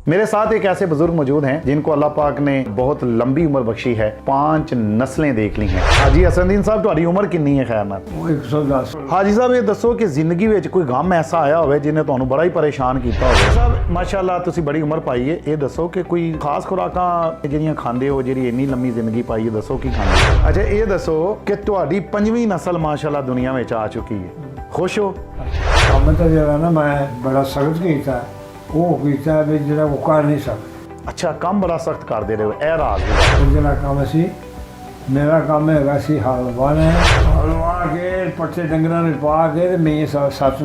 मेरे साथ एक ऐसे बुजुर्ग मौजूद हैं जिनको अल्लाह पाक ने बहुत लंबी उम्र बख्शी है, 5 नस्लें देख ली हैं। हाजी हसनदीन साहब, तुम्हारी उम्र कितनी है? खैर नाल 110। हाजी साहब, ये दसो कि जिंदगी में कोई गम ऐसा आया होवे जिन्हें ਤੁਹਾਨੂੰ बड़ा ही परेशान किया होवे? साहब माशाअल्लाह तुसी बड़ी उम्र पाई है, ये दसो कि कोई खास खुराकां ਜਿਹੜੀਆਂ खांदे हो ਜਿਹੜੀ ਇੰਨੀ लंबी जिंदगी पाई है, दसो की खांदे हो? अच्छा ये दसो कि ਤੁਹਾਡੀ 5ਵੀਂ नस्ल माशाअल्लाह दुनिया में आ चुकी है, खुश हो? ਕੰਮ ਤਾਂ ਜਿਹੜਾ ਨਾ ਮੈਂ ਬੜਾ ਸਖਤ ਕੀਤਾ, ਉਹ ਕੀਤਾ ਵੀ ਜਿਹੜਾ ਉਹ ਕਰ ਨਹੀਂ ਸਕਦਾ। अच्छा काम बड़ा सख्त कर दे रहे हो, ए राज ਉਹ ਜਿਹੜਾ ਕੰਮ ਸੀ, ਮੇਰਾ ਕੰਮ ਹੈਗਾ ਸੀ ਹਲ ਵਾਹਣਾ, ਹਲ ਵਾਹ ਕੇ ਪੱਠੇ ਡੰਗਰਾਂ ਨੂੰ ਪਾ ਕੇ ਤੇ ਮੈਂ ਸੱਤ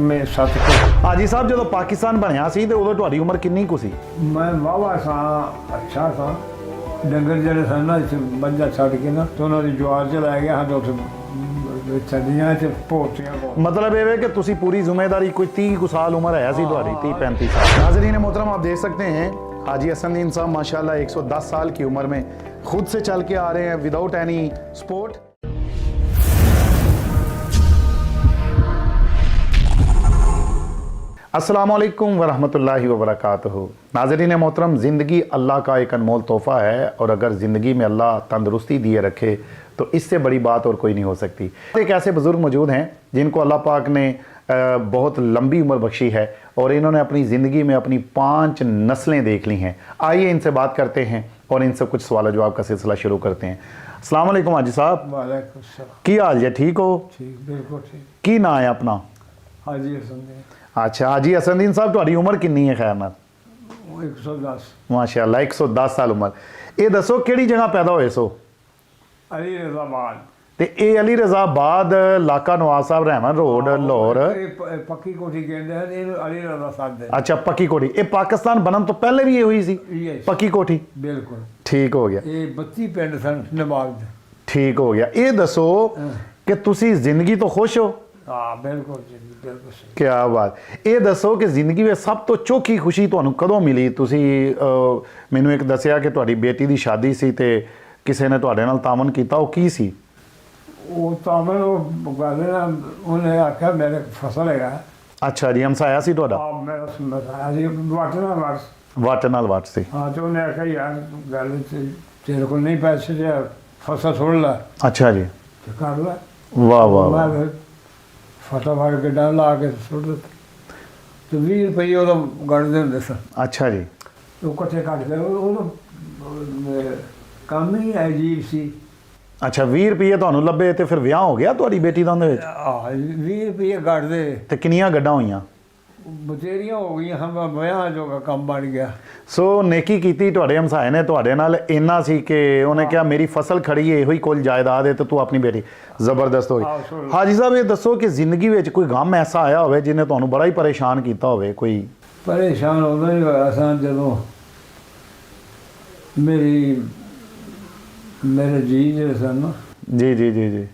ਹਾਜੀ ਸਾਹਿਬ ਜਦੋਂ ਪਾਕਿਸਤਾਨ ਬਣਿਆ ਸੀ ਤੇ ਉਦੋਂ ਤੁਹਾਡੀ ਉਮਰ ਕਿੰਨੀ ਕੁ ਸੀ? ਮੈਂ ਵਾਵਾ ਸਾਂ, ਅੱਛਾ ਸਾਂ। ਡੰਗਰ ਜਿਹੜੇ ਸਨ ਨਾ ਬੰਜਾ ਛੱਡ ਕੇ ਨਾ ਤੇ ਉਹਨਾਂ ਦੀ ਜਵਾਰ ਚ ਲੈ ਗਿਆ ਹਾਂ, ਉੱਥੇ ਛੱਡੀਆਂ ਚ ਪੋਟੀਆਂ ਕੋਲ। मतलब ये है कि तुसी पूरी जिम्मेदारी कोई 30 कुछ साल उम्र है सी तुम्हारी, 30-35 साल। नाज़रीन मोहतरम, आप देख सकते हैं हाजी हसनदीन साहब माशाल्लाह 110 साल की उम्र में खुद से चल के आ रहे हैं विदाउट एनी सपोर्ट। अस्सलामुअलैकुम वरहमतुल्लाहि वबरकातुहू। नाज़रीन मोहतरम, ज़िंदगी अल्लाह का एक अनमोल तोहफ़ा है और अगर ज़िंदगी में अल्लाह तंदुरुस्ती दिए रखे तो इससे बड़ी बात और कोई नहीं हो सकती। एक ऐसे बुज़ुर्ग मौजूद हैं जिनको अल्लाह पाक ने बहुत लंबी उम्र बख्शी है और इन्होंने अपनी ज़िंदगी में अपनी 5 नस्लें देख ली हैं। आइए इनसे बात करते हैं और इनसे कुछ सवाल जवाब का सिलसिला शुरू करते हैं। अस्सलाम वालेकुम हाजी साहब। वालेकुम सलाम। की हाल जी? ठीक हो? ठीक, बिल्कुल ठीक। की ना है अपना? हाजी हसनदीन। अच्छा हाजी हसनदीन साहब, तुम्हारी उम्र कितनी है? खैर नाल 110। माशाअल्लाह 110 साल उम्र। ये दसो किहड़ी जगह पैदा होए सो? अली रज़ाबाद। ते ये अली रज़ाबाद लाका नवाज साहब रहमान रोड लाहौर। ਇਹ ਪੱਕੀ ਕੋਠੀ ਕਹਿੰਦੇ ਹਨ, ਇਹਨੂੰ ਅਲੀ ਰਜ਼ਾ ਸਾਹਿਬ ਦੇ। अच्छा पक्की कोठी। ये पाकिस्तान बनन तो पहले भी ये हुई सी Yes। पक्की कोठी? ਬਿਲਕੁਲ। ठीक हो गया, ਇਹ 32 ਪਿੰਡ ਸਨ ਨਵਾਬ ਦੇ। ठीक हो गया। ये दसो कि तुसी जिंदगी तो खुश हो? ਹਾਂ ਬਿਲਕੁਲ ਜੀ, ਬਿਲकुल ਸਹੀ। क्या बात। ये दसो कि जिंदगी में सब तो चौखी खुशी ਤੁਹਾਨੂੰ ਕਦੋਂ ਮਿਲੀ? ਤੁਸੀਂ ਮੈਨੂੰ ਇੱਕ ਦੱਸਿਆ ਕਿ ਤੁਹਾਡੀ ਬੇਟੀ ਦੀ ਸ਼ਾਦੀ ਸੀ ਤੇ ਕਿਸੇ ਨੇ ਤੁਹਾਡੇ ਨਾਲ ਤਾਮਨ ਕੀਤਾ, ਉਹ ਕੀ ਸੀ? ਉਹ ਤਾਂ ਮੈਂ ਉਹ ਗੱਲ ਨਾ, ਉਹਨੇ ਆਖਿਆ ਮੇਰੇ ਫਸਲ ਹੈਗਾ। ਅੱਛਾ ਜੀ, ਹਮਸਾਇਆ ਸੀ ਤੁਹਾਡਾ? ਆ ਮੇਰਾ ਸਮਝਾਇਆ ਜੀ ਵਾਟਣਾ ਵਾਟ। ਵੱਟ ਨਾਲ ਵੱਟ ਸੀ। ਹਾਂ ਤੇ ਉਹਨੇ ਆਖਿਆ ਯਾਰ ਗੱਲ ਤੇਰੇ ਕੋਲ ਨਹੀਂ ਪੈਸੇ ਤੇ ਫਸਲ ਸੁੱਟ ਲੈ ਅੱਛਾ ਜੀ, ਤੇ ਕਰ ਲੈ। ਵਾਹ ਵਾਹ ਵਾਹ। ਮੈਂ ਫਟਾਫਟ ਗੱਡਾ ਲਾ ਕੇ ਸੁੱਟ ਦਿੱਤਾ ਤੇ 20 ਰੁਪਏ ਉਹਦਾ ਗੜਦੇ ਹੁੰਦੇ ਸਨ। ਅੱਛਾ ਜੀ, ਉਹ ਇਕੱਠੇ ਕੱਢ ਲਏ। ਉਹਦਾ ਕੰਮ ਹੀ ਅਜੀਬ ਸੀ। ਅੱਛਾ 20 ਰੁਪਏ ਤੁਹਾਨੂੰ ਲੱਭੇ ਤੇ ਫਿਰ ਵਿਆਹ ਹੋ ਗਿਆ ਤੁਹਾਡੀ ਬੇਟੀ ਦਾ ਉਹਦੇ ਵਿੱਚ? 20 ਰੁਪਏ ਕੱਢਦੇ ਤੇ ਕਿੰਨੀਆਂ ਗੱਡਾਂ ਹੋਈਆਂ? ਬਥੇਰੀਆਂ ਹੋ ਗਈਆਂ। ਹਮ ਵਿਆਹ ਜੋ ਕੰਮ ਬਣ ਗਿਆ। ਸੋ ਨੇਕੀ ਕੀਤੀ ਤੁਹਾਡੇ ਹਮਸਾਏ ਨੇ ਤੁਹਾਡੇ ਨਾਲ, ਇੰਨਾ ਸੀ ਕਿ ਉਹਨੇ ਕਿਹਾ ਮੇਰੀ ਫਸਲ ਖੜੀ ਹੈ, ਇਹੋ ਹੀ ਕੁੱਲ ਜਾਇਦਾਦ ਹੈ ਤੇ ਤੂੰ ਆਪਣੀ ਬੇਟੀ। ਜ਼ਬਰਦਸਤ ਹੋਈ। ਹਾਜੀ ਸਾਹਿਬ ਇਹ ਦੱਸੋ ਕਿ ਜ਼ਿੰਦਗੀ ਵਿੱਚ ਕੋਈ ਗਮ ਐਸਾ ਆਇਆ ਹੋਵੇ ਜਿਹਨੇ ਤੁਹਾਨੂੰ ਬੜਾ ਹੀ ਪਰੇਸ਼ਾਨ ਕੀਤਾ ਹੋਵੇ? ਕੋਈ ਪਰੇਸ਼ਾਨ ਉਦੋਂ ਹੀ ਹੋਇਆ ਸਾਂ ਜਦੋਂ ਮੇਰੇ ਜੀ ਜਿਹੜੇ ਸਨ ਨਾ, ਜੀ ਜੀ ਜੀ ਜੀ,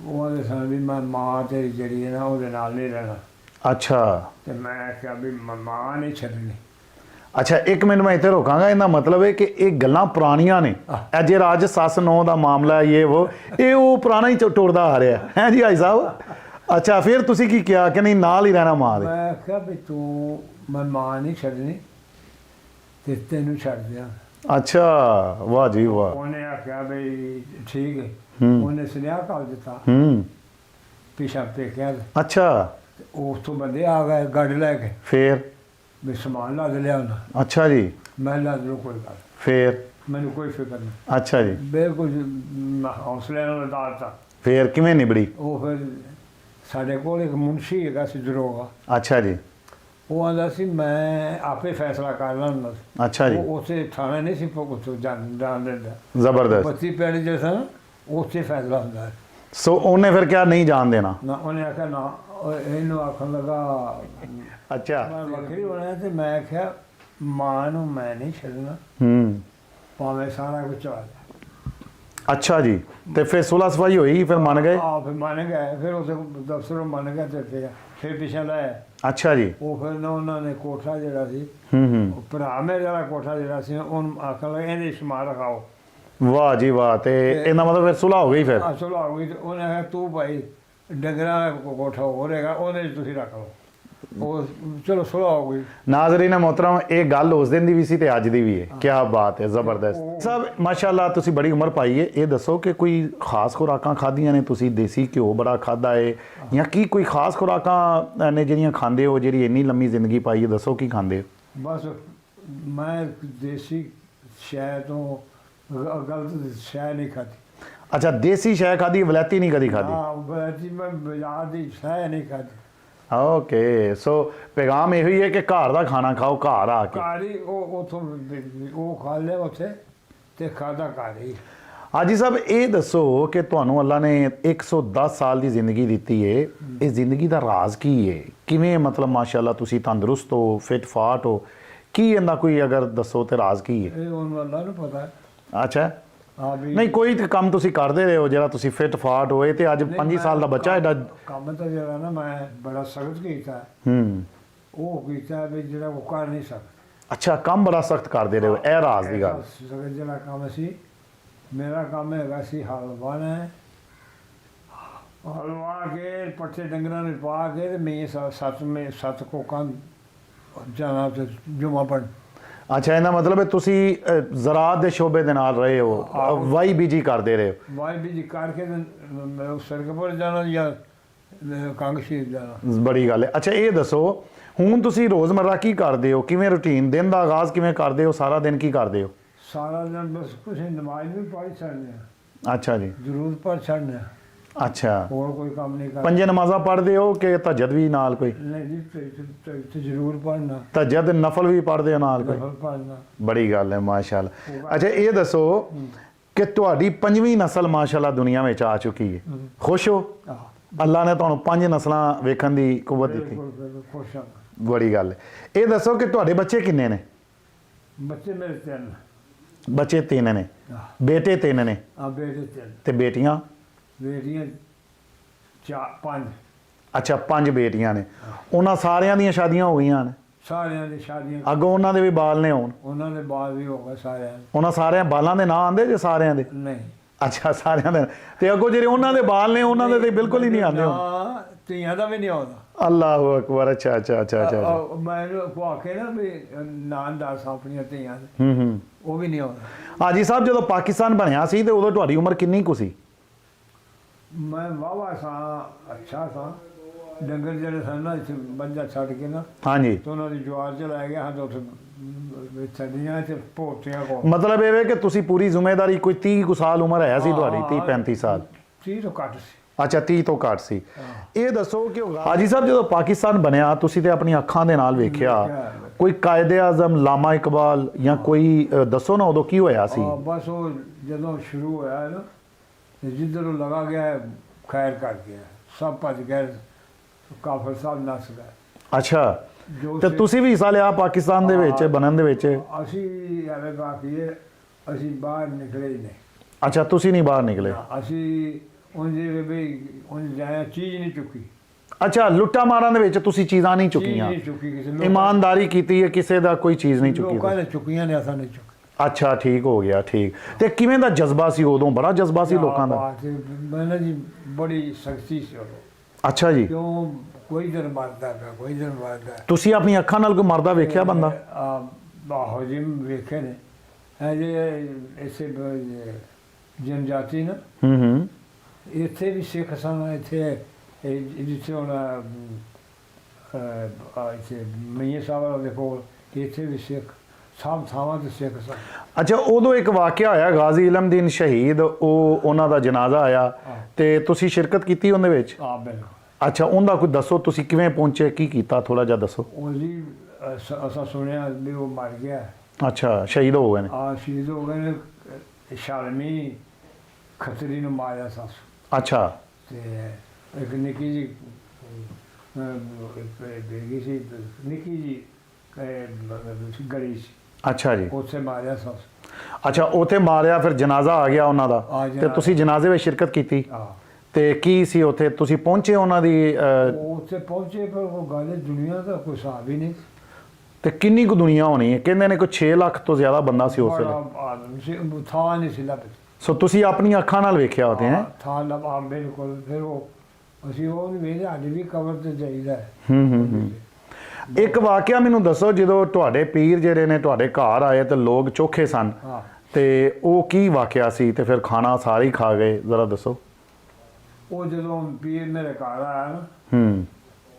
ਉਹਦੇ ਸਨ ਵੀ ਮੈਂ ਮਾਂ ਤੇਰੀ ਜਿਹੜੀ ਹੈ ਨਾ ਉਹਦੇ ਨਾਲ ਨਹੀਂ ਰਹਿਣਾ। ਅੱਛਾ ਤੇ ਮੈਂ ਆਖਿਆ ਵੀ ਮੈਂ ਮਾਂ ਨਹੀਂ ਛੱਡਣੀ। ਅੱਛਾ ਇੱਕ ਮਿੰਟ ਮੈਂ ਇੱਥੇ ਰੋਕਾਂਗਾ। ਇਹਦਾ ਮਤਲਬ ਹੈ ਕਿ ਇਹ ਗੱਲਾਂ ਪੁਰਾਣੀਆਂ ਨੇ, ਇਹ ਜਿਹੜਾ ਅੱਜ ਸੱਸ ਨੌ ਦਾ ਮਾਮਲਾ ਇਹ ਉਹ ਪੁਰਾਣਾ ਹੀ ਟੁਰਦਾ ਆ ਰਿਹਾ ਹੈ ਜੀ ਹਾਜੀ ਸਾਹਿਬ। ਅੱਛਾ ਫਿਰ ਤੁਸੀਂ ਕੀ ਕਿਹਾ ਕਿ ਨਹੀਂ ਨਾਲ ਹੀ ਰਹਿਣਾ ਮਾਂ ਦੇ? ਮੈਂ ਆਖਿਆ ਵੀ ਤੂੰ ਮੈਂ ਮਾਂ ਨਹੀਂ ਛੱਡਣੀ ਤੇ ਤੈਨੂੰ ਛੱਡ ਦਿਆਂ। ਅੱਛਾ ਵਾਹ ਜੀ ਵਾਹ। ਉਹਨੇ ਆਖਿਆ ਵੀ ਠੀਕ ਹੈ। ਹੂੰ। ਉਹਨੇ ਸੁਨੇਹਾ ਕਰ ਦਿੱਤਾ ਪਿਛਾ ਪੇਕਿਆਂ ਦੇ। ਅੱਛਾ ਉਸ ਤੋਂ ਬੰਦੇ ਆ ਗਏ ਗੱਡ ਲੈ ਕੇ, ਫਿਰ? ਵੀ ਸਮਾਨ ਲੱਦ ਲਿਆ ਉਹਨਾਂ। ਅੱਛਾ ਜੀ, ਮੈਂ ਲੱਦ ਲਓ ਕੋਈ ਗੱਲ, ਫਿਰ? ਮੈਨੂੰ ਕੋਈ ਫਿਕਰ ਨਹੀਂ। ਅੱਛਾ ਜੀ, ਬਿਲਕੁਲ ਹੌਸਲੇ ਨਾਲ ਉਤਾਰਤਾ। ਫਿਰ ਕਿਵੇਂ ਨਿਬੜੀ? ਉਹ ਫਿਰ ਸਾਡੇ ਕੋਲ ਇੱਕ ਮੁਨਸ਼ੀ ਹੈਗਾ ਸੀ ਦਰੋਗਾ। ਅੱਛਾ ਜੀ, ਉਹ ਆਂਦਾ ਸੀ ਮੈਂ ਆਪੇ ਫੈਸਲਾ ਕਰ ਲੈਂਦਾ। ਅੱਛਾ ਜੀ, ਉਹ ਉਸੇ ਥਾਣੇ ਨਹੀਂ ਸੀ ਉੱਥੋਂ ਜਾਣ ਦਿੰਦਾ। ਜ਼ਬਰਦਸਤ। 32 ਪਿੰਡ ਜਿਹੜੇ ਸਨ ਉੱਥੇ ਫੈਸਲਾ ਹੁੰਦਾ। ਸੋ ਉਹਨੇ ਫਿਰ ਕਿਹਾ ਨਹੀਂ ਜਾਣ ਦੇਣਾ? ਨਾ ਉਹਨੇ ਆਖਿਆ ਨਾ। ਇਹਨੂੰ ਆਖਣ ਲੱਗਾ ਅੱਛਾ ਮੈਂ ਵੱਖਰੀ ਹੋਣਾ ਤੇ ਮੈਂ ਆਖਿਆ ਮਾਂ ਨੂੰ ਮੈਂ ਨਹੀਂ ਛੱਡਣਾ, ਭਾਵੇਂ ਸਾਰਾ ਕੁਝ ਆ ਜਾਏ। ਅੱਛਾ ਜੀ, ਤੇ ਫਿਰ ਸੁਲਹ ਸਫਾਈ ਹੋਈ, ਫਿਰ ਮੰਨ ਗਏ? ਆ ਫਿਰ ਮੰਨ ਗਏ। ਫਿਰ ਉਸ ਦਫ਼ਤਰੋਂ ਮੰਨ ਗਏ ਤੇ ਫਿਰ ਪਿੱਛੇ ਲਾਇਆ। ਅੱਛਾ ਜੀ, ਉਹ ਫਿਰ ਨਾ ਉਹਨਾਂ ਨੇ ਕੋਠਾ ਜਿਹੜਾ ਸੀ, ਉਹ ਭਰਾ ਮੇਰੇ ਵਾਲਾ ਕੋਠਾ ਜਿਹੜਾ ਸੀ ਉਹਨੂੰ ਆਖਣ ਲੱਗਾ ਇਹਦੇ ਸ਼ਮਾਰ ਰਖਾਓ। ਵਾਹ ਜੀ ਵਾਹ। ਤੇ ਇਹਦਾ ਮਤਲਬ ਫਿਰ ਸੁਲਹ ਹੋ ਗਈ? ਫਿਰ ਸੁਲਹ ਹੋ ਗਈ ਤੇ ਉਹਨੇ ਆਖਿਆ ਤੂੰ ਭਾਈ ਡੰਗਰਾਂ ਦਾ ਕੋਠਾ ਹੋ ਰਹੇਗਾ ਉਹਦੇ 'ਚ ਤੁਸੀਂ ਰੱਖ ਲਓ। ਉਹ ਚਲੋ ਸੁਲਹ ਹੋ ਗਈ। ਨਾਜ਼ਰੀਨ मोहतरम ਇਹ ਗੱਲ ਉਸ ਦਿਨ ਦੀ ਵੀ ਸੀ ਤੇ ਅੱਜ ਦੀ ਵੀ ਹੈ। ਕੀ ਬਾਤ ਹੈ, ਜ਼ਬਰਦਸਤ ਸਭ ਮਾਸ਼ਾਅੱਲਾ। ਤੁਸੀਂ ਬੜੀ ਉਮਰ ਪਾਈ ਹੈ। ਇਹ ਦੱਸੋ ਕਿ ਕੋਈ ਖਾਸ ਖੁਰਾਕਾਂ ਖਾਧੀਆਂ ਨੇ ਤੁਸੀਂ? ਦੇਸੀ ਘਿਓ ਬੜਾ ਖਾਦਾ ਹੈ ਜਾਂ ਕੀ ਕੋਈ ਖਾਸ ਖੁਰਾਕਾਂ ਨੇ ਜਿਹੜੀਆਂ ਖਾਂਦੇ ਹੋ ਜਿਹੜੀ ਇੰਨੀ ਲੰਮੀ ਜ਼ਿੰਦਗੀ ਪਾਈ ਹੈ? ਦੱਸੋ ਕੀ ਖਾਂਦੇ ਹੋ? ਬਸ ਮੈਂ ਦੇਸੀ ਸ਼ੈ ਤੋਂ ਗਲਤ ਸ਼ੈ ਨਹੀਂ ਖਾਧੀ। ਅੱਛਾ, ਦੇਸੀ ਸ਼ੈ ਖਾਦੀ, ਵਲੈਤੀ ਨਹੀਂ ਕਦੀ ਖਾਦੀ? ਹਾਂ, ਵੈਸੇ ਮੈਂ ਬਾਜ਼ਾਰ ਦੀ ਸ਼ੈ ਨਹੀਂ ਖਾਧੀ। ਓਕੇ, ਸੋ ਪੈਗਾਮ ਇਹੋ ਹੀ ਹੈ ਕਿ ਘਰ ਦਾ ਖਾਣਾ ਖਾਓ, ਘਰ ਆ ਕੇ। ਘਰ ਹੀ ਉਹ ਉੱਥੋਂ ਉਹ ਖਾ ਲਿਆ ਉੱਥੇ ਤੇ ਖਾਦਾ ਘਰ ਹੀ। ਹਾਜੀ ਸਾਹਿਬ ਇਹ ਦੱਸੋ ਕਿ ਤੁਹਾਨੂੰ ਅੱਲਾ ਨੇ 110 ਸਾਲ ਦੀ ਜ਼ਿੰਦਗੀ ਦਿੱਤੀ ਹੈ। ਇਹ ਜ਼ਿੰਦਗੀ ਦਾ ਰਾਜ਼ ਕੀ ਹੈ? ਕਿਵੇਂ ਮਤਲਬ ਮਾਸ਼ਾਅੱਲਾ ਤੁਸੀਂ ਤੰਦਰੁਸਤ ਹੋ, ਫਿਟ ਫਾਟ ਹੋ? ਕੀ ਇਹਦਾ ਕੋਈ ਅਗਰ ਦੱਸੋ ਤੇ ਰਾਜ਼ ਕੀ ਹੈ? ਇਹ ਉਹਨੂੰ ਅੱਲਾ ਨੂੰ ਪਤਾ ਹੈ। ਅੱਛਾ, ਹਾਂ ਵੀ ਨਹੀਂ ਕੋਈ ਤੇ ਕੰਮ ਤੁਸੀਂ ਕਰਦੇ ਰਹੇ ਹੋ ਜਿਹੜਾ ਤੁਸੀਂ ਫਿਟ ਫਾਟ ਹੋਏ ਤੇ ਅੱਜ 25 ਸਾਲ ਦਾ ਬੱਚਾ ਐਡਾ। ਕੰਮ ਤਾਂ ਜਿਹੜਾ ਨਾ ਮੈਂ ਬੜਾ ਸਖਤ ਕੀਤਾ, ਉਹ ਕੀਤਾ ਵੀ ਜਿਹੜਾ ਉਹ ਕਰ ਨਹੀਂ ਸਕਦਾ। ਅੱਛਾ, ਕੰਮ ਬੜਾ ਸਖਤ ਕਰਦੇ ਰਹੇ ਹੋ, ਇਹ ਰਾਜ਼ ਦੀ ਗੱਲ। ਸਖਤ ਜਿਹੜਾ ਕੰਮ ਸੀ ਮੇਰਾ ਕੰਮ ਹੈਗਾ ਸੀ ਹਲ ਵਾਹਣਾ, ਹਲਵਾ ਕੇ ਪੱਠੇ ਡੰਗਰਾਂ ਨੂੰ ਪਾ ਕੇ ਤੇ ਮੈਂ ਸੱਤ ਕੋਕਾਂ ਜਾਣਾ ਤੇ ਜੁਮਾ ਪੜ੍ਹਨ। ਅੱਛਾ, ਇਹਦਾ ਮਤਲਬ ਹੈ ਤੁਸੀਂ ਜ਼ਰਾਤ ਦੇ ਸ਼ੋਬੇ ਦੇ ਨਾਲ ਰਹੇ ਹੋ, ਵਾਈ ਬੀਜੀ ਕਰਦੇ ਰਹੇ ਹੋ? ਵਾਈ ਵੀ ਜੀ ਕਰਕੇ ਤੇ ਸਰਕਪੁਰ ਜਾਣਾ ਜਾਂ ਕੰਗ ਸ਼ਹੀਦ ਜਾਣਾ। ਬੜੀ ਗੱਲ ਹੈ। ਅੱਛਾ ਇਹ ਦੱਸੋ ਹੁਣ ਤੁਸੀਂ ਰੋਜ਼ਮਰਰਾ ਕੀ ਕਰਦੇ ਹੋ? ਕਿਵੇਂ ਰੁਟੀਨ, ਦਿਨ ਦਾ ਆਗਾਜ਼ ਕਿਵੇਂ ਕਰਦੇ ਹੋ? ਸਾਰਾ ਦਿਨ ਕੀ ਕਰਦੇ ਹੋ? ਸਾਰਾ ਦਿਨ ਬਸ ਕੁਛ ਨਮਾਜ਼ ਵੀ ਪੜ੍ਹ ਛੱਡਨੇ ਆ, ਅੱਛਾ ਜੀ, ਜ਼ਰੂਰ ਪੜ੍ਹ ਛੱਡਨੇ ਆ, ਅੱਛਾ। ਹੋਰ ਕੋਈ ਕੰਮ ਨਹੀਂ ਕਰਨਾ। ਪੰਜ ਨਮਾਜ਼ਾਂ ਪੜ੍ਹਦੇ ਹੋ ਕਿ ਤਹੱਜਦ ਵੀ ਨਾਲ ਕੋਈ? ਨਹੀਂ ਜੀ, ਤੇ ਜ਼ਰੂਰ ਪੜ੍ਹਨਾ, ਤਹੱਜਦ ਨਫਲ ਵੀ ਪੜ੍ਹਦੇ ਹੋ ਨਾਲ ਕੋਈ? ਨਫਲ ਪੜ੍ਹਨਾ। ਬੜੀ ਗੱਲ ਹੈ ਮਾਸ਼ਾਅੱਲਾ। ਅੱਛਾ ਇਹ ਦੱਸੋ ਕਿ ਤੁਹਾਡੀ 5ਵੀਂ ਨਸਲ ਮਾਸ਼ਾਅੱਲਾ ਦੁਨੀਆ ਵਿੱਚ ਆ ਚੁੱਕੀ ਹੈ, ਖੁਸ਼ ਹੋ? ਅੱਲਾ ਨੇ ਤੁਹਾਨੂੰ 5 ਨਸਲਾਂ ਵੇਖਣ ਦੀ ਕੁਵਤ ਦਿੱਤੀ, ਬਿਲਕੁਲ ਖੁਸ਼ ਹਾਂ। ਬੜੀ ਗੱਲ ਹੈ। ਇਹ ਦੱਸੋ ਕਿ ਤੁਹਾਡੇ ਬੱਚੇ ਕਿੰਨੇ ਨੇ? ਬੱਚੇ ਮੇਰੇ 3 ਬੱਚੇ 3 ਨੇ, ਬੇਟੇ 3 ਨੇ ਆ, ਬੇਟੇ 3 ਤੇ ਬੇਟੀਆਂ? ਬੇਟੀਆਂ 5। ਅੱਛਾ, 5 ਬੇਟੀਆਂ ਨੇ। ਉਹਨਾਂ ਸਾਰਿਆਂ ਦੀਆਂ ਸ਼ਾਦੀਆਂ ਹੋ ਗਈਆਂ ਨੇ? ਸਾਰਿਆਂ ਦੀ ਸ਼ਾਦੀਆਂ, ਅੱਗੋਂ ਉਹਨਾਂ ਦੇ ਵੀ ਬਾਲ ਨੇ ਹੁਣ? ਉਹਨਾਂ ਦੇ ਬਾਅਦ ਵੀ ਹੋ ਗਏ ਸਾਰਿਆਂ ਦੇ। ਉਹਨਾਂ ਸਾਰਿਆਂ ਬਾਲਾਂ ਦੇ ਨਾਂ ਆਉਂਦੇ ਜੇ ਸਾਰਿਆਂ ਦੇ? ਨਹੀਂ, ਅੱਛਾ, ਸਾਰਿਆਂ ਦੇ। ਤੇ ਅੱਗੋਂ ਜਿਹੜੇ ਉਹਨਾਂ ਦੇ ਬਾਲ ਨੇ ਉਹਨਾਂ ਦੇ ਤੇ ਬਿਲਕੁਲ ਹੀ ਨਹੀਂ ਆਉਂਦੇ ਹੁਣ? ਹਾਂ, ਧੀਆਂ ਦਾ ਵੀ ਨਹੀਂ ਆਉਂਦਾ। ਅੱਲਾਹੁ ਅਕਬਰ। ਅੱਛਾ ਅੱਛਾ ਅੱਛਾ ਅੱਛਾ। ਮੈਨੂੰ ਕੋ ਕੇ ਨਾ ਵੀ ਨਾਂ ਦੱਸ ਆਪਣੀਆਂ ਧੀਆਂ ਦੇ, ਉਹ ਵੀ ਨਹੀਂ ਆਉਂਦਾ। ਹਾਜੀ ਸਾਹਿਬ ਜਦੋਂ ਪਾਕਿਸਤਾਨ ਬਣਿਆ ਸੀ ਤੇ ਉਦੋਂ ਤੁਹਾਡੀ ਉਮਰ ਕਿੰਨੀ ਕੁ ਸੀ? ਮੈਂ ਵਾਵਾ ਸਾਂ, ਅੱਛਾ ਸਾਂ। ਡੰਗਰ ਜਿਹੜੇ ਸਨ ਨਾ ਇੱਥੇ ਬੰਦਾ ਛੱਡ ਕੇ ਨਾ, ਹਾਂਜੀ, ਤੇ ਉਹਨਾਂ ਦੀ ਜਵਾਰ ਚ ਲੈ ਗਿਆ ਹਾਂ, ਤੇ ਉੱਥੇ ਛੱਡੀਆਂ ਤੇ ਭੋਟੀਆਂ ਕੋ। ਮਤਲਬ ਇਹ ਕਿ ਤੁਸੀਂ ਪੂਰੀ ਜ਼ਿੰਮੇਵਾਰੀ, ਕੋਈ 30 ਕੁ ਸਾਲ ਉਮਰ ਹੈ ਸੀ ਤੁਹਾਡੀ? 30-35 ਸਾਲ? 30 ਤੋਂ ਘੱਟ ਸੀ। ਅੱਛਾ, 30 ਤੋਂ ਘੱਟ ਸੀ। ਇਹ ਦੱਸੋ ਕਿ ਹਾਜੀ ਸਾਹਿਬ ਜਦੋਂ ਪਾਕਿਸਤਾਨ ਬਣਿਆ ਤੁਸੀਂ ਤੇ ਆਪਣੀ ਅੱਖਾਂ ਦੇ ਨਾਲ ਵੇਖਿਆ, ਕੋਈ ਕਾਇਦੇ ਆਜ਼ਮ, ਲਾਮਾ ਇਕਬਾਲ ਜਾਂ ਕੋਈ ਦੱਸੋ ਨਾ ਉਦੋਂ ਕੀ ਹੋਇਆ ਸੀ? ਬਸ ਉਹ ਜਦੋਂ ਸ਼ੁਰੂ ਹੋਇਆ ਨਾ, ਤੇ ਜਿੱਧਰ ਉਹ ਲਗਾ ਗਿਆ ਖੈਰ ਕਰ ਗਿਆ, ਸਭ ਭੱਜ ਗਏ, ਕਾਫਰ ਸਾਹਿਬ ਨੱਸ ਗਏ। ਅੱਛਾ, ਤੇ ਤੁਸੀਂ ਵੀ ਹਿੱਸਾ ਲਿਆ ਪਾਕਿਸਤਾਨ ਦੇ ਵਿੱਚ ਬਣਨ ਦੇ ਵਿੱਚ? ਅਸੀਂ ਐਵੇਂ ਬਾਕੀ ਅਸੀਂ ਬਾਹਰ ਨਿਕਲੇ ਹੀ ਨਹੀਂ। ਅੱਛਾ, ਤੁਸੀਂ ਨਹੀਂ ਬਾਹਰ ਨਿਕਲੇ? ਅਸੀਂ ਉਂਝ ਵੀ ਉਂਝ ਜਾਇਆ, ਚੀਜ਼ ਨਹੀਂ ਚੁੱਕੀ। ਅੱਛਾ, ਲੁੱਟਾ ਮਾਰਾਂ ਦੇ ਵਿੱਚ ਤੁਸੀਂ ਚੀਜ਼ਾਂ ਨਹੀਂ ਚੁੱਕੀਆਂ? ਨਹੀਂ ਚੁੱਕੀ ਕਿਸੇ ਨੇ। ਇਮਾਨਦਾਰੀ ਕੀਤੀ ਹੈ, ਕਿਸੇ ਦਾ ਕੋਈ ਚੀਜ਼ ਨਹੀਂ ਚੁੱਕੀ? ਲੋਕਾਂ ਨੇ ਚੁੱਕੀਆਂ ਨੇ, ਅਸਾਂ ਨਹੀਂ ਚੁੱਕੀ। ਅੱਛਾ, ਠੀਕ ਹੋ ਗਿਆ, ਠੀਕ। ਤੇ ਕਿਵੇਂ ਦਾ ਜਜ਼ਬਾ ਸੀ ਉਦੋਂ? ਬੜਾ ਜਜ਼ਬਾ ਸੀ ਲੋਕਾਂ ਦਾ? ਮੈਂ ਜੀ ਬੜੀ ਸਖਤੀ ਸੀ ਉਦੋਂ। ਅੱਛਾ ਜੀ, ਕਿਉਂ? ਕੋਈ ਦਿਨ ਮਰਦਾ ਪਿਆ, ਕੋਈ ਦਿਨ ਮਰਦਾ। ਤੁਸੀਂ ਆਪਣੀ ਅੱਖਾਂ ਨਾਲ ਕੋਈ ਮਰਦਾ ਵੇਖਿਆ ਬੰਦਾ? ਆਹੋ ਜੀ, ਵੇਖੇ ਨੇ। ਇਹ ਜੇ ਇਸੇ ਜਨਜਾਤੀ ਨਾ, ਇੱਥੇ ਵੀ ਸਿੱਖ ਸਨ। ਇੱਥੇ ਜਿੱਥੇ ਹੁਣ ਇੱਥੇ ਮਈਏ ਸਾਹਿਬ ਦੇ ਕੋਲ, ਇੱਥੇ ਵੀ ਸਿੱਖ, ਸਭ ਥਾਵਾਂ ਤੇ ਸਿੱਖ ਸਨ। ਅੱਛਾ, ਉਦੋਂ ਇੱਕ ਵਾਕਿਆ ਹੋਇਆ, ਗਾਜ਼ੀ ਇਲਮਦੀਨ ਸ਼ਹੀਦ, ਉਹਨਾਂ ਦਾ ਜਨਾਜ਼ਾ ਆਇਆ ਤੇ ਤੁਸੀਂ ਸ਼ਿਰਕਤ ਕੀਤੀ ਉਹਦੇ ਵਿੱਚ? ਹਾਂ, ਬਿਲਕੁਲ। ਅੱਛਾ, ਉਹਦਾ ਕੋਈ ਦੱਸੋ, ਤੁਸੀਂ ਕਿਵੇਂ ਪਹੁੰਚੇ, ਕੀ ਕੀਤਾ, ਥੋੜਾ ਜਿਹਾ ਦੱਸੋ। ਉਹ ਜੀ ਅਸਾਂ ਸੁਣਿਆ ਵੀ ਉਹ ਮਰ ਗਿਆ। ਅੱਛਾ, ਸ਼ਹੀਦ ਹੋ ਗਏ ਨੇ? ਸ਼ਹੀਦ ਹੋ ਗਏ ਨੇ। ਸ਼ਰਮੀ ਖਤਰੀ ਨੂੰ ਮਾਰਿਆ ਸੱਸ। ਅੱਛਾ, ਤੇ ਇੱਕ ਨਿੱਕੀ ਜੀ ਬੇਗੀ ਸੀ, ਨਿੱਕੀ ਜੀ ਗਲੀ ਸੀ, ਅੱਛਾ ਜੀ, ਉੱਥੇ ਮਾਰਿਆ ਸੱਸ। ਅੱਛਾ, ਉੱਥੇ ਮਾਰਿਆ, ਫਿਰ ਜਨਾਜ਼ਾ ਆ ਗਿਆ ਉਹਨਾਂ ਦਾ ਤੇ ਤੁਸੀਂ ਜਨਾਜ਼ੇ ਵਿੱਚ ਸ਼ਿਰਕਤ ਕੀਤੀ? ਤੇ ਕੀ ਸੀ ਉੱਥੇ, ਤੁਸੀਂ ਪਹੁੰਚੇ ਉਹਨਾਂ ਦੀ? ਉੱਥੇ ਪਹੁੰਚੇ, ਪਰ ਉਹ ਗੱਲ ਦੁਨੀਆ ਦਾ ਕੋਈ ਹਿਸਾਬ ਹੀ ਨਹੀਂ। ਤੇ ਕਿੰਨੀ ਕੁ ਦੁਨੀਆ ਹੋਣੀ ਹੈ? ਕਹਿੰਦੇ ਨੇ ਕੋਈ 6 ਲੱਖ ਤੋਂ ਜ਼ਿਆਦਾ ਬੰਦਾ ਸੀ ਉਸ ਵੇਲੇ। ਆਦਮ ਸੀ, ਥਾਂ ਨਹੀਂ ਸੀ ਲੱਭਦੀ। ਸੋ ਤੁਸੀਂ ਆਪਣੀ ਅੱਖਾਂ ਨਾਲ ਵੇਖਿਆ ਉੱਥੇ? ਹੈ ਥਾਂ ਲੱਭਾ ਬਿਲਕੁਲ। ਫਿਰ ਉਹ ਅਸੀਂ ਉਹ ਨਹੀਂ ਵੇਖਦੇ, ਅੱਜ ਵੀ ਕਬਰ ਤੇ ਜਾਈਦਾ। ਇੱਕ ਵਾਕਿਆ ਮੈਨੂੰ ਦੱਸੋ, ਜਦੋਂ ਤੁਹਾਡੇ ਪੀਰ ਜਿਹੜੇ ਨੇ ਤੁਹਾਡੇ ਘਰ ਆਏ ਤੇ ਲੋਕ ਚੋਖੇ ਸਨ, ਹਾਂ ਤੇ ਉਹ ਕੀ ਵਾਕਿਆ ਸੀ ਤੇ ਫਿਰ ਖਾਣਾ ਸਾਰੇ ਹੀ ਖਾ ਗਏ, ਜ਼ਰਾ ਦੱਸੋ। ਉਹ ਜਦੋਂ ਪੀਰ ਮੇਰੇ ਘਰ ਆਇਆ ਨਾ ਹੂੰ।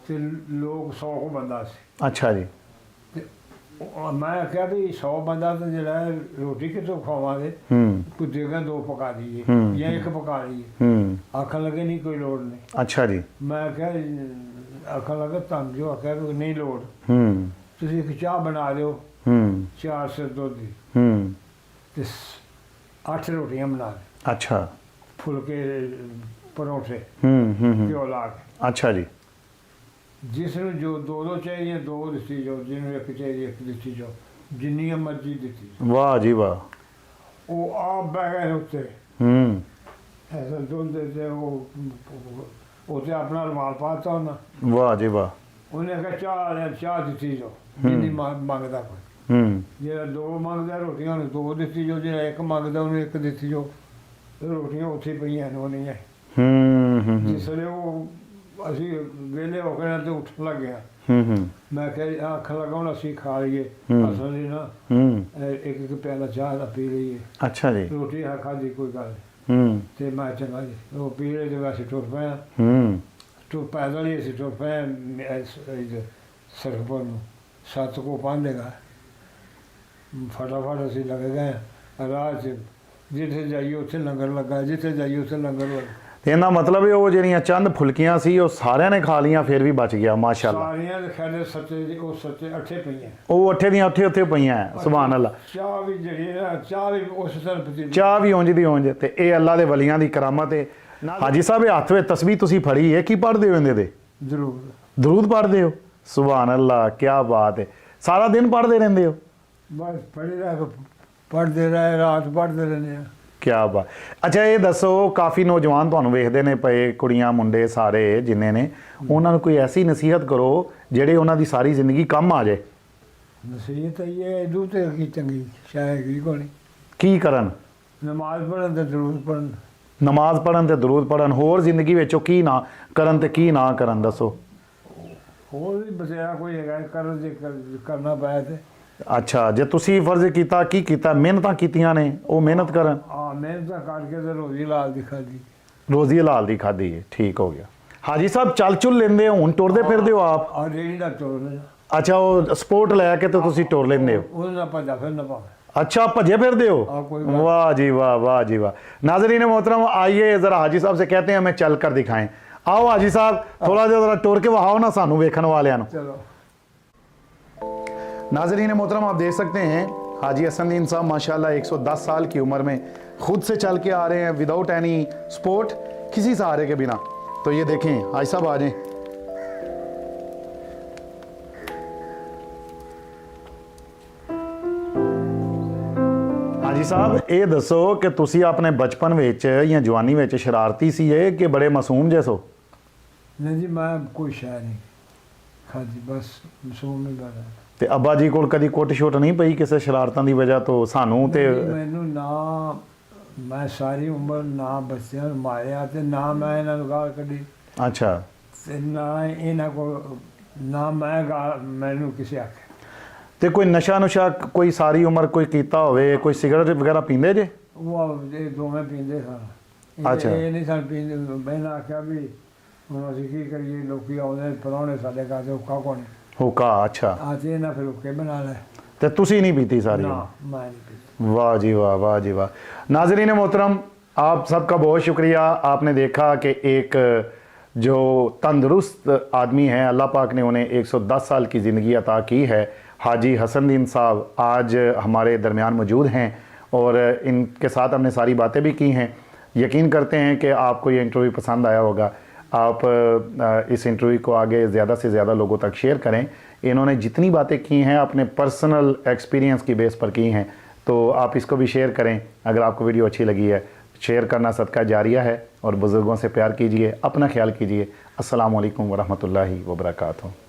ਤੇ ਲੋਕ 100 ਕੁ ਬੰਦਾ ਸੀ। ਅੱਛਾ ਜੀ। ਤੇ ਮੈਂ ਆਖਿਆ ਵੀ 100 ਬੰਦਾ ਤਾਂ ਜਿਹੜਾ ਹੈ, ਰੋਟੀ ਕਿੱਥੋਂ ਖਾਵਾਂਗੇ, ਹੂੰ ਕੋਈ ਜਗ੍ਹਾ 2 ਪਕਾ ਦਈਏ ਹੂੰ, ਜਾਂ 1 ਪਕਾ ਲਈਏ। ਹੂੰ। ਆਖਣ ਲੱਗੇ ਨਹੀਂ ਕੋਈ ਲੋੜ ਨਹੀਂ। ਅੱਛਾ ਜੀ। ਮੈਂ ਆਖਿਆ ਆਖਣ ਲੱਗਾ ਤੁਹਾਨੂੰ ਜੋ ਆਖਿਆ ਵੀ ਨਹੀਂ ਲੋੜ, ਹੂੰ ਤੁਸੀਂ ਇੱਕ ਚਾਹ ਬਣਾ ਦਿਓ ਹੂੰ 4 ਸਿਰ ਦੁੱਧ ਦੀ ਹੂੰ। ਤੇ 8 ਰੋਟੀਆਂ ਬਣਾ ਦਿਓ, ਅੱਛਾ। ਫੁਲਕੇ ਪਰੌਂਠੇ ਹੂੰ। ਘਿਓ ਲਾ ਕੇ। ਅੱਛਾ ਜੀ। ਜਿਸ ਨੂੰ ਜੋ 2 ਚਾਹੀਦੀਆਂ 2 ਦਿੱਤੀ ਜਾਓ, ਜਿਹਨੂੰ 1 ਚਾਹੀਦੀ 1 ਦਿੱਤੀ ਜਾਓ, ਜਿੰਨੀਆਂ ਮਰਜ਼ੀ ਦਿੱਤੀ ਜਾਓ। ਵਾਹ ਜੀ ਵਾਹ। ਉਹ ਆਪ ਬਹਿ ਗਏ ਉੱਤੇ ਹੂੰ। ਐਸਾ ਦੁੱਧ ਤੇ ਉਹ ਤੇ ਆਪਣਾ ਰੁਮਾਲ ਪਾਤਾ ਉਹਨਾਂ। ਵਾਹ ਜੀ ਵਾਹ। ਉਹਨੇ ਕਿਹਾ ਚਾਹ ਦਿੱਤੀ ਜਾਓ, ਜਿੰਨੀ ਮੰਗਦਾ ਕੋਈ। ਹੂੰ ਜਿਹੜਾ 2 ਮੰਗਦਾ ਰੋਟੀਆਂ ਨੂੰ 2 ਦਿੱਤੀ ਜਾਓ, ਜਿਹੜਾ 1 ਮੰਗਦਾ ਉਹਨੂੰ 1 ਦਿੱਤੀ ਜਾਓ। ਰੋਟੀਆਂ ਉੱਥੇ ਪਈਆਂ ਨੇ ਉਹਨੀਆਂ। ਹੂੰ ਜਿਸ ਵੇਲੇ ਉਹ ਅਸੀਂ ਵਿਹਲੇ ਹੋ ਕੇ ਨਾ ਤੇ ਉੱਠਣ ਲੱਗਿਆ, ਹੂੰ ਮੈਂ ਕਿਹਾ ਆਖਣ ਲੱਗਾ ਹੁਣ ਅਸੀਂ ਖਾ ਲਈਏ, ਹੂੰ। ਅਸਲ ਨਹੀਂ ਨਾ ਹੂੰ। 1 ਪਿਆਲਾ ਚਾਹ ਦਾ ਪੀ ਲਈਏ, ਅੱਛਾ ਜੀ। ਰੋਟੀ ਖਾਧੀ ਕੋਈ ਗੱਲ ਨਹੀਂ। ਹੂੰ ਤੇ ਮੈਂ ਚੰਗਾ ਜੀ ਉਹ ਪੀ ਲਏ ਤੇ ਵੈਸੇ ਟੁਰ ਪਿਆ। ਹੂੰ। ਟੁਰ ਪੈਦਲ ਹੀ ਅਸੀਂ ਟੁਰ ਪਏ ਸਰਕਪੁਰ ਨੂੰ। 7 ਕੋ ਪਾਂਦੇਗਾ ਫਟਾਫਟ ਅਸੀਂ ਲੱਗ ਗਏ ਰਾਹ 'ਚ। ਜਿੱਥੇ ਜਾਈਏ ਉੱਥੇ ਲੰਗਰ ਲੱਗਾ, ਜਿੱਥੇ ਜਾਈਏ ਉੱਥੇ ਲੰਗਰ ਲੱਗਾ। ਤੇ ਇਹਦਾ ਮਤਲਬ ਇਹ ਉਹ ਜਿਹੜੀਆਂ ਚੰਦ ਫੁਲਕੀਆਂ ਸੀ ਉਹ ਸਾਰਿਆਂ ਨੇ ਖਾ ਲੀਆਂ, ਫਿਰ ਵੀ ਬਚ ਗਿਆ ਮਾਸ਼ਾਅੱਲਾ। ਸਾਰੀਆਂ ਦੇ ਖੈਰ ਸੱਚੇ ਦੀ ਉਹ ਸੱਚੇ 8 ਪਈਆਂ। ਉਹ ਅੱਠੇ ਦੀਆਂ ਉੱਥੇ ਪਈਆਂ ਹੈ, ਸੁਭਾਨ ਅੱਲਾ। ਚਾਹ ਵੀ ਜਿਹੜੀ ਹੈ ਨਾ, ਚਾਹ ਵੀ ਉਸ ਤਰ੍ਹਾਂ ਪੀਤੀ। ਚਾਹ ਵੀ ਉਂਝ ਦੀ ਉਂਝ। ਤੇ ਇਹ ਅੱਲਾ ਦੇ ਵਲੀਆਂ ਦੀ ਕਰਾਮਤ ਹੈ। ਹਾਜੀ ਸਾਹਿਬ, ਇਹ ਹੱਥ ਵਿੱਚ ਤਸਬੀਹ ਤੁਸੀਂ ਫੜੀ ਹੈ, ਕੀ ਪੜ੍ਹਦੇ ਹੋ ਇਹਦੇ ਤੇ? ਜ਼ਰੂਰ ਦਰੂਦ ਪੜ੍ਹਦੇ ਹੋ? ਸੁਭਾਨ ਅੱਲਾ, ਕੀ ਬਾਤ ਹੈ। ਸਾਰਾ ਦਿਨ ਪੜ੍ਹਦੇ ਰਹਿੰਦੇ ਹੋ? ਬਸ ਪੜ੍ਹਦੇ ਰਹੇ, ਰਾਤ ਪੜ੍ਹਦੇ ਰਹਿੰਦੇ ਆ। ਕੀ ਬਾਤ। ਅੱਛਾ ਇਹ ਦੱਸੋ, ਕਾਫੀ ਨੌਜਵਾਨ ਤੁਹਾਨੂੰ ਵੇਖਦੇ ਨੇ ਪਏ, ਕੁੜੀਆਂ ਮੁੰਡੇ ਸਾਰੇ ਜਿੰਨੇ ਨੇ, ਉਹਨਾਂ ਨੂੰ ਕੋਈ ਐਸੀ ਨਸੀਹਤ ਕਰੋ ਜਿਹੜੇ ਉਹਨਾਂ ਦੀ ਸਾਰੀ ਜ਼ਿੰਦਗੀ ਕੰਮ ਆ ਜਾਏ। ਨਸੀਹਤ ਇਹ ਇਹਦੂ ਤੇ ਕੀ ਚੰਗੀ ਸ਼ਾਇਦ ਕੀ ਕੋਣੀ। ਕੀ ਕਰਨ? ਨਮਾਜ਼ ਪੜ੍ਹਨ ਤੇ ਜ਼ਰੂਰ ਪੜ੍ਹਨ। ਨਮਾਜ਼ ਪੜ੍ਹਨ ਤੇ ਦਰੂਦ ਪੜ੍ਹਨ। ਹੋਰ ਜ਼ਿੰਦਗੀ ਵਿੱਚੋਂ ਕੀ ਨਾ ਕਰਨ ਤੇ ਕੀ ਨਾ ਕਰਨ, ਦੱਸੋ। ਹੋਰ ਵੀ ਬਥੇਰਾ ਕੋਈ ਹੈਗਾ ਕਰਨ ਜੇ ਕਰਨਾ ਪਾਇਆ ਤੇ। ਅੱਛਾ, ਜੇ ਤੁਸੀਂ ਫਰਜ਼ ਕੀਤਾ, ਕੀ ਕੀਤਾ? ਮਿਹਨਤਾਂ ਕੀਤੀਆਂ ਨੇ, ਉਹ ਮਿਹਨਤ ਕਰਨ। ਹਾਂ ਮਿਹਨਤਾਂ ਕਰਕੇ ਤੇ ਰੋਜ਼ੀ ਲਾਲ ਦੀ ਖਾਦੀ। ਰੋਜ਼ੀ ਹਲਾਲ ਦੀ ਖਾਦੀ ਹੈ, ਠੀਕ ਹੋ ਗਿਆ। ਹਾਜੀ ਸਾਹਿਬ ਚੱਲ ਚੁੱਲ ਲੈਂਦੇ ਹੋ, ਹੁਣ ਟੁਰਦੇ ਫਿਰਦੇ ਹੋ ਆਪ? ਆ ਰੇੜੀ ਦਾ ਤੋੜ। ਅੱਛਾ, ਉਹ ਸਪੋਰਟ ਲੈ ਕੇ ਤੇ ਤੁਸੀਂ ਟੁਰ ਲੈਂਦੇ ਹੋ? ਉਹਦੇ ਨਾਲ ਭੱਜਾ ਫਿਰ ਨਾ ਪਾਵੇ। अच्छा, भजे फिरते हो? वाह जी वाह, वाह जी वाह। नाज़रीन मोहतरम, आइए ज़रा हाजी साहब से कहते हैं हमें चल कर दिखाएं। आओ हाजी साहब, थोड़ा जरा टुर के वहाओ ना सानू वेखन वाले। चलो नाज़रीन मोहतरम, आप देख सकते हैं हाजी हसनदीन साहब माशाल्लाह 110 साल की उम्र में खुद से चल के आ रहे हैं, विदाउट एनी सपोर्ट, किसी सहारे के बिना। तो ये देखें, हाजी साहब आ जाएं। हाजी साहब, ये दसो कि तुसी अपने बचपन विच या जवानी विच शरारती सी कि बड़े मासूम जैसो? नहीं जी, मैं कोई शय नहीं खादी, बस मासूम नहीं बना। ते अब्बा जी कोल कदी कुट शुट नहीं पई किसी शरारतां दी वजह तो? सानू ते मैनू ना, मैं सारी उम्र ना बच्चों मारिया ते ना मैं इन्हां नूं गाल कड्ढी। अच्छा। ते ना इन्हां को ना मैं गाल मैनू किसी आखे। ते कोई नशा नुशा कोई सारी उम्र कोई कीता होवे, कोई सिगरेट वगैरह पींदे जे? वो ये दोवें पींदे सन। अच्छा। ये नहीं सन पींदे। मैंने आख्या भी हुण असीं की करिए, लोकी आउंदे परौणे साडे घर ते हुक्का कोनी। हुक्का? अच्छा। आज इन्हां फिर हुक्के बना ले। ते तुसी नहीं पीती सारी ना उम्र? मैं नहीं पीती। वाह जी वाह, वाह जी वाह। नाजरीन मोहतरम, आप सबका बहुत शुक्रिया। आपने देखा कि एक जो तंदुरुस्त आदमी है, अल्लाह पाक ने उन्हें 110 साल की ज़िंदगी अता की है। हाजी हसनदीन साहब आज हमारे दरमियान मौजूद हैं और इनके साथ हमने सारी बातें भी की हैं। यकीन करते हैं कि आपको ये इंटरव्यू पसंद आया होगा। आप इस इंटरव्यू को आगे ज़्यादा से ज़्यादा लोगों तक शेयर करें। इन्होंने जितनी बातें की हैं अपने पर्सनल एक्सपीरियंस की बेस पर की हैं, तो आप इसको भी शेयर करें। अगर आपको वीडियो अच्छी लगी है, शेयर करना सदका जारिया है। और बुज़ुर्गों से प्यार कीजिए, अपना ख्याल कीजिए। अस्सलामु अलैकुम वरहमतुल्लाहि वबरकातुहू।